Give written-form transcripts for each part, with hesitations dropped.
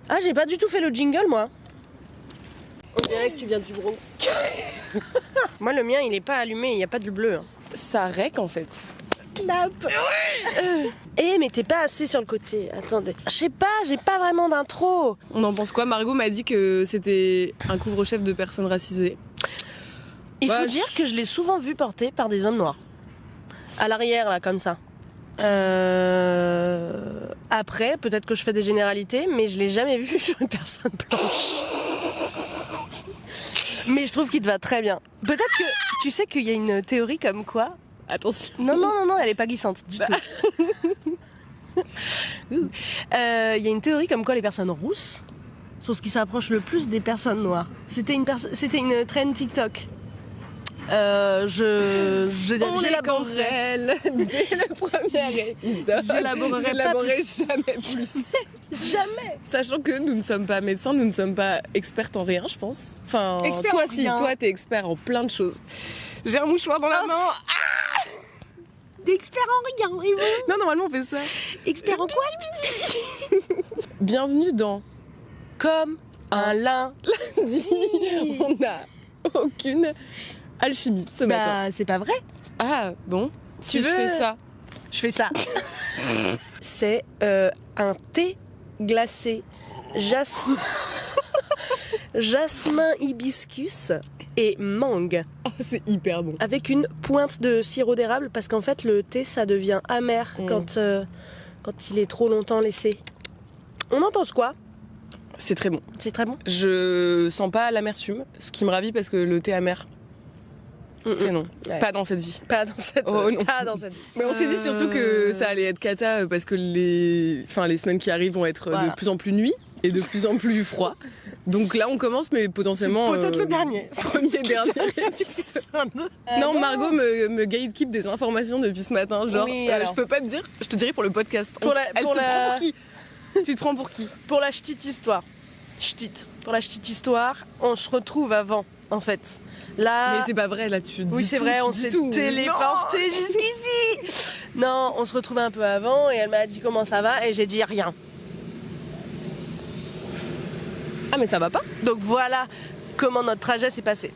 Ah, j'ai pas du tout fait le jingle, moi. On dirait que tu viens du Bronx. Moi, le mien, il est pas allumé, il y a pas de bleu. Hein. Ça rec en fait. Snap. Mais t'es pas assez sur le côté. Attendez. Je sais pas, j'ai pas vraiment d'intro. On en pense quoi? Margot m'a dit que c'était un couvre-chef de personnes racisées. Il faut dire que je l'ai souvent vu porter par des hommes noirs. À l'arrière, là, comme ça. Après, peut-être que je fais des généralités, mais je l'ai jamais vu sur une personne blanche. Mais je trouve qu'il te va très bien. Peut-être que tu sais qu'il y a une théorie comme quoi. Attention. Non, elle est pas glissante du tout. Il y a une théorie comme quoi les personnes rousses sont ce qui s'approche le plus des personnes noires. C'était une trend TikTok. On les cancel dès le premier épisode. J'élaborerai jamais plus. Jamais. Sachant que nous ne sommes pas médecins, nous ne sommes pas expertes en rien, je pense. Enfin, Expert toi en si, rien. toi t'es expert en plein de choses. J'ai un mouchoir dans la main. D'expert en rien, et vous? Non, normalement on fait ça. Expert en quoi? Bienvenue dans Comme un lundi. On n'a aucune alchimie ce matin. Bah, c'est pas vrai. Ah, bon. Si je veux- fais ça. Je fais ça. C'est un thé glacé jasmin, jasmin hibiscus et mangue Oh, c'est hyper bon. avec une pointe de sirop d'érable parce qu'en fait le thé ça devient amer quand il est trop longtemps laissé. On en pense quoi? C'est très bon. C'est très bon. Je sens pas l'amertume, ce qui me ravit parce que le thé amer, c'est non. Ouais. Pas dans cette vie. Pas dans cette. Oh, non. Pas dans cette. Mais on s'est dit surtout que ça allait être cata parce que les semaines qui arrivent vont être Voilà. de plus en plus nuit et de plus en plus froid. Donc là on commence mais potentiellement Peut-être le dernier. premier dernier épisode. Non, Margot me gatekeep des informations depuis ce matin. Genre, Oui, alors. je peux pas te dire, je te dirai pour le podcast. Elle se prend pour qui? Tu te prends pour qui? Pour la ch'tite histoire. Pour la ch'tite histoire, on se retrouve avant, en fait. Là. Mais c'est pas vrai, là tu dis Oui, c'est tout, vrai, tu on dis s'est tout. téléporté jusqu'ici. Non, on se retrouve un peu avant et elle m'a dit comment ça va et j'ai dit rien. Ah mais ça va pas? Donc voilà comment notre trajet s'est passé.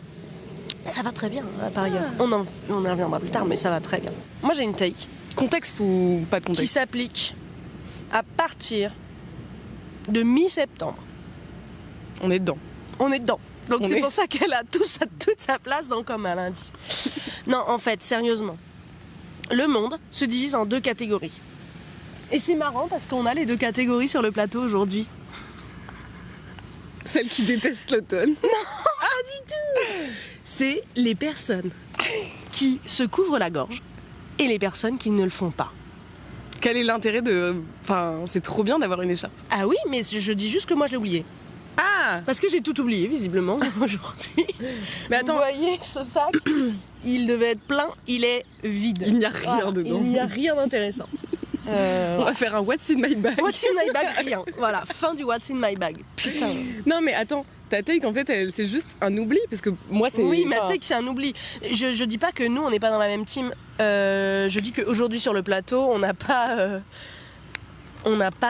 Ça va très bien, par ailleurs. On en reviendra plus tard, mais ça va très bien. Moi, j'ai une take Contexte ou pas de qui contexte? s'applique à partir de mi-septembre. On est dedans. On est dedans. Donc On c'est est- pour ça qu'elle a toute sa place dans Comme un lundi. Non, en fait, sérieusement, le monde se divise en deux catégories. Et c'est marrant parce qu'on a les deux catégories sur le plateau aujourd'hui. Celle qui déteste l'automne. C'est les personnes qui se couvrent la gorge et les personnes qui ne le font pas. Quel est l'intérêt de... Enfin, c'est trop bien d'avoir une écharpe. Ah oui, mais je dis juste que moi je l'ai oublié. Ah! Parce que j'ai tout oublié, visiblement, aujourd'hui. Mais attends, Vous voyez ce sac? Il devait être plein, il est vide. il n'y a rien Voilà, dedans. Il n'y a rien d'intéressant. On va faire un What's in my bag. What's in my bag? Rien. Voilà, fin du What's in my bag. Putain. Non mais attends, ta take en fait, c'est juste un oubli parce que moi c'est... Oui, mais enfin, tu sais que c'est un oubli. Je dis pas que nous, on n'est pas dans la même team. Je dis qu'aujourd'hui sur le plateau, on n'a pas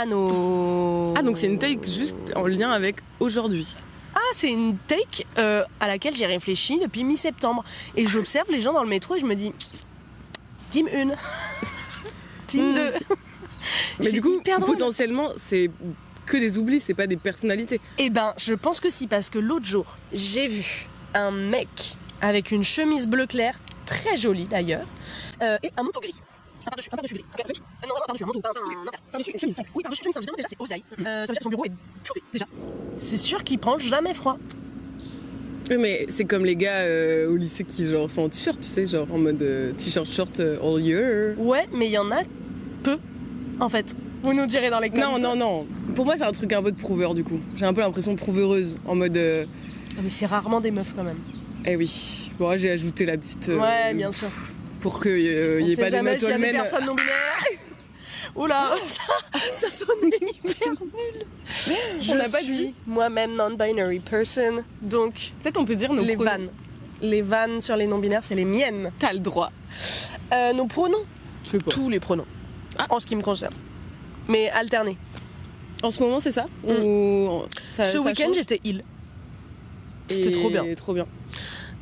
nos... Ah donc c'est une take juste en lien avec aujourd'hui. Ah, c'est une take à laquelle j'ai réfléchi depuis mi-septembre. Et j'observe les gens dans le métro et je me dis... Team 1. Team 2. Mais C'est du coup, hyper drôle. potentiellement, c'est que des oublis, c'est pas des personnalités. Eh ben, je pense que si, parce que l'autre jour, j'ai vu un mec avec une chemise bleu clair, très jolie d'ailleurs, et un manteau gris. Un par-dessus gris. Non, un par-dessus, un manteau, pas un par-dessus, une chemise. Oui, par-dessus, une chemise, ça veut dire déjà, c'est oseille. Ça veut dire que son bureau est chauffé, déjà. C'est sûr qu'il prend jamais froid. Oui, mais c'est comme les gars au lycée qui genre sont en t-shirt, tu sais, genre en mode t-shirt short all year. Ouais, mais il y en a peu, en fait. Vous nous direz dans les commentaires. Non. Pour moi, c'est un truc un peu de prouveur du coup. J'ai un peu l'impression prouveuse en mode. Mais c'est rarement des meufs quand même. Eh oui. Bon, j'ai ajouté la petite. Ouais, bien sûr. Pour qu'il On n'y ait sait pas jamais de s'il y a des men. personnes non binaires. Oula, ça sonnait hyper nul. Je On n'a pas suis dit. moi-même non-binary person, donc Peut-être on peut dire nos les pronoms. vannes. Les vannes sur les non-binaires, c'est les miennes. T'as le droit. Nos pronoms, Je sais pas. tous les pronoms, en ce qui me concerne. Mais alternés. En ce moment, c'est ça Ou Ce week-end, change j'étais île. C'était trop bien. Trop bien.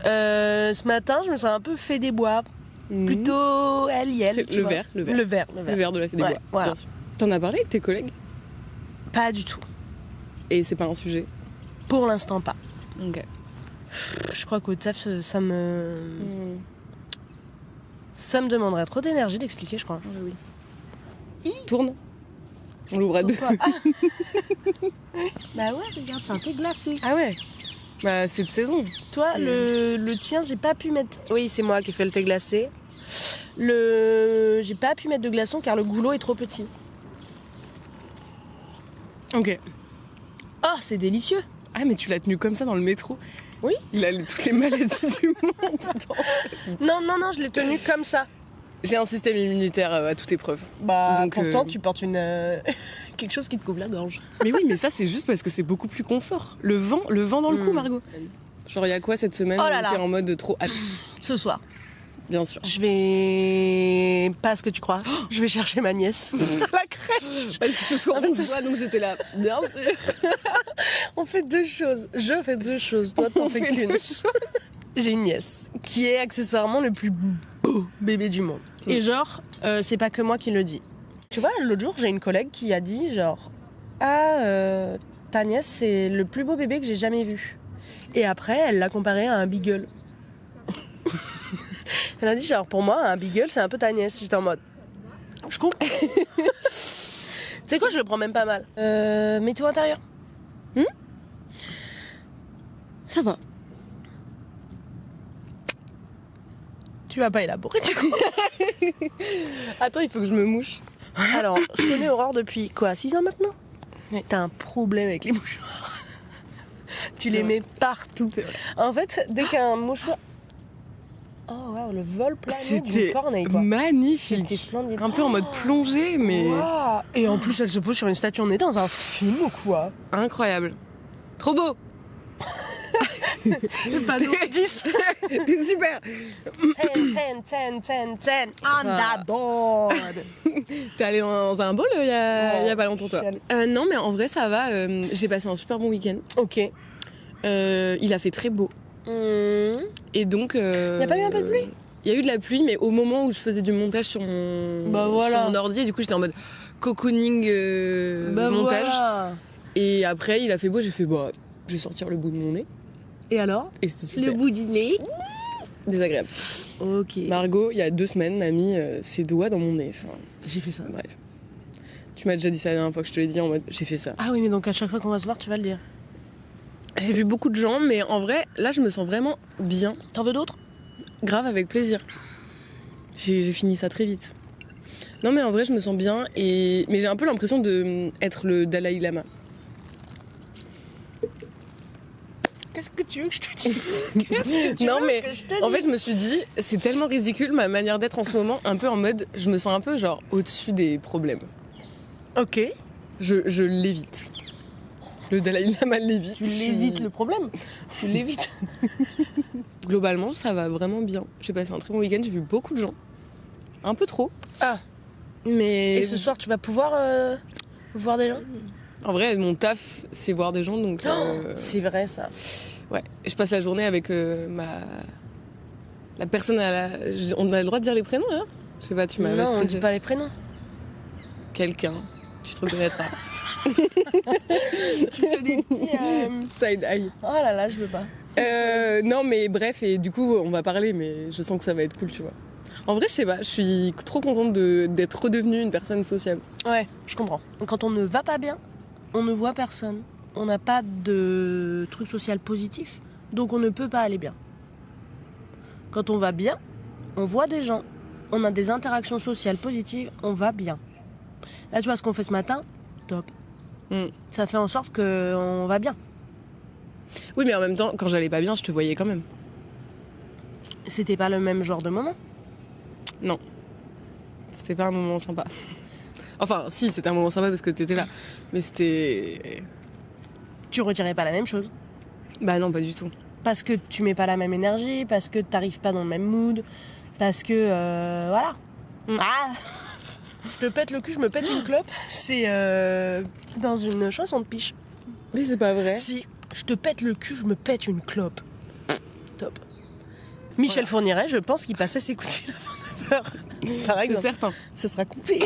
Ce matin, je me suis un peu fait des bois. Plutôt elle, le verre. Le verre De la fée des bois, voilà. bien sûr. T'en as parlé avec tes collègues? Pas du tout. Et c'est pas un sujet? Pour l'instant, pas. Ok. Je crois qu'au taf, ça me demanderait trop d'énergie d'expliquer, je crois. Oui. Tourne. On l'ouvre à deux. Pourquoi Bah ouais, regarde, c'est un peu glacé. Ah ouais. Bah c'est de saison. Toi, le tien, j'ai pas pu mettre... Oui, c'est moi qui ai fait le thé glacé. J'ai pas pu mettre de glaçon car le goulot est trop petit. Ok. Oh, c'est délicieux. Ah mais tu l'as tenu comme ça dans le métro? Oui. Il a toutes les maladies du monde dedans. Non, je l'ai tenu comme ça. J'ai un système immunitaire à toute épreuve. Bah, donc, pourtant, tu portes quelque chose qui te couvre la gorge. Mais oui, mais ça c'est juste parce que c'est beaucoup plus confort. Le vent dans le cou, Margot. Genre, il y a quoi cette semaine? Oh là là. T'es en mode trop hâte. Ce soir, Bien sûr. je vais... Pas ce que tu crois. Je vais chercher ma nièce à la crèche. Parce que ce soir, on se voit, donc j'étais là. Bien sûr. On fait deux choses. Je fais deux choses. Toi, t'en fais qu'une. J'ai une nièce qui est accessoirement le plus beau bébé du monde. Et genre, c'est pas que moi qui le dis. Tu vois, l'autre jour, j'ai une collègue qui a dit genre, ah, ta nièce, c'est le plus beau bébé que j'ai jamais vu. Et après, elle l'a comparé à un beagle. Elle a dit genre, pour moi, un beagle, c'est un peu ta nièce. J'étais en mode, je comprends. Tu sais quoi, je le prends même pas mal. Météo intérieur. Ça va. Tu vas pas élaborer du coup. Attends, il faut que je me mouche. Alors, je connais Aurore depuis quoi, 6 ans maintenant? T'as un problème avec les mouchoirs. Tu les mets partout. En fait, dès qu'un mouchoir... Oh waouh, le vol plané d'une corneille quoi. Magnifique. C'était splendide. Un peu en mode plongée, mais Waouh. Et en plus, elle se pose sur une statue. On est dans un film ou quoi? incroyable. Trop beau. Pas 10. T'es super. 10. On the board. T'es allé dans un bowl il y a pas longtemps, toi? Michel. Non, mais en vrai, ça va. J'ai passé un super bon week-end. Ok. Il a fait très beau. Et donc... Y a pas eu un peu de pluie? Il y a eu de la pluie, mais au moment où je faisais du montage sur mon, sur mon ordi, du coup, j'étais en mode cocooning montage. Voilà. Et après, il a fait beau, j'ai fait, bah, je vais sortir le bout de mon nez. Et alors? Et c'était super. Le bout du nez. Désagréable. Ok. Margot, il y a 2 semaines, m'a mis ses doigts dans mon nez. Enfin, J'ai fait ça. bref. Tu m'as déjà dit ça la dernière fois que je te l'ai dit en mode j'ai fait ça. Ah oui, mais donc à chaque fois qu'on va se voir, tu vas le dire. J'ai vu beaucoup de gens, mais en vrai, là, je me sens vraiment bien. T'en veux d'autres? Grave, avec plaisir. J'ai fini ça très vite. Non, mais en vrai, je me sens bien. Mais j'ai un peu l'impression d'être le Dalai Lama. Qu'est-ce que tu veux que je te dise? Non, mais en fait, je me suis dit, c'est tellement ridicule ma manière d'être en ce moment, un peu en mode, je me sens un peu genre au-dessus des problèmes. Ok. Je l'évite. Le Dalai Lama l'évite. Tu l'évites le problème. Tu l'évites. Globalement, ça va vraiment bien. J'ai passé un très bon week-end, j'ai vu beaucoup de gens. Un peu trop. Ah. Mais... Et ce soir, tu vas pouvoir voir des gens? En vrai, mon taf, c'est voir des gens, donc... C'est vrai, ça. Ouais. Et je passe la journée avec la personne à la... On a le droit de dire les prénoms, là? Je sais pas, tu m'as... Non, on dit pas les prénoms. Quelqu'un. Tu te reconnaîtras. Tu fais des petits... Side eye. Oh là là, je veux pas. Non, mais bref, et du coup, on va parler, mais je sens que ça va être cool, tu vois. En vrai, je sais pas, je suis trop contente d'être redevenue une personne sociable. Ouais, je comprends. Quand on ne va pas bien, on ne voit personne. On n'a pas de truc social positif, donc on ne peut pas aller bien. Quand on va bien, on voit des gens, on a des interactions sociales positives, on va bien. Là, tu vois ce qu'on fait ce matin? Top. Ça fait en sorte qu'on va bien. Oui, mais en même temps, quand j'allais pas bien, je te voyais quand même. C'était pas le même genre de moment? Non. C'était pas un moment sympa. Enfin, si, c'était un moment sympa parce que t'étais là. Mais c'était... Tu retirais pas la même chose? Bah non, pas du tout. Parce que tu mets pas la même énergie, parce que t'arrives pas dans le même mood, parce que... voilà. Ah. Je te pète le cul, je me pète une clope. C'est dans une chanson de Piche. Mais c'est pas vrai. Si, je te pète le cul, je me pète une clope. Top. Michel Fourniret, je pense qu'il passait ses coups de fil à 29h. Par C'est exemple. certain. Ça sera coupé.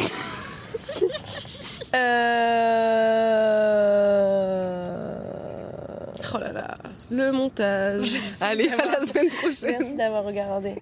Oh là là, le montage. Allez, à la semaine prochaine. Merci d'avoir regardé.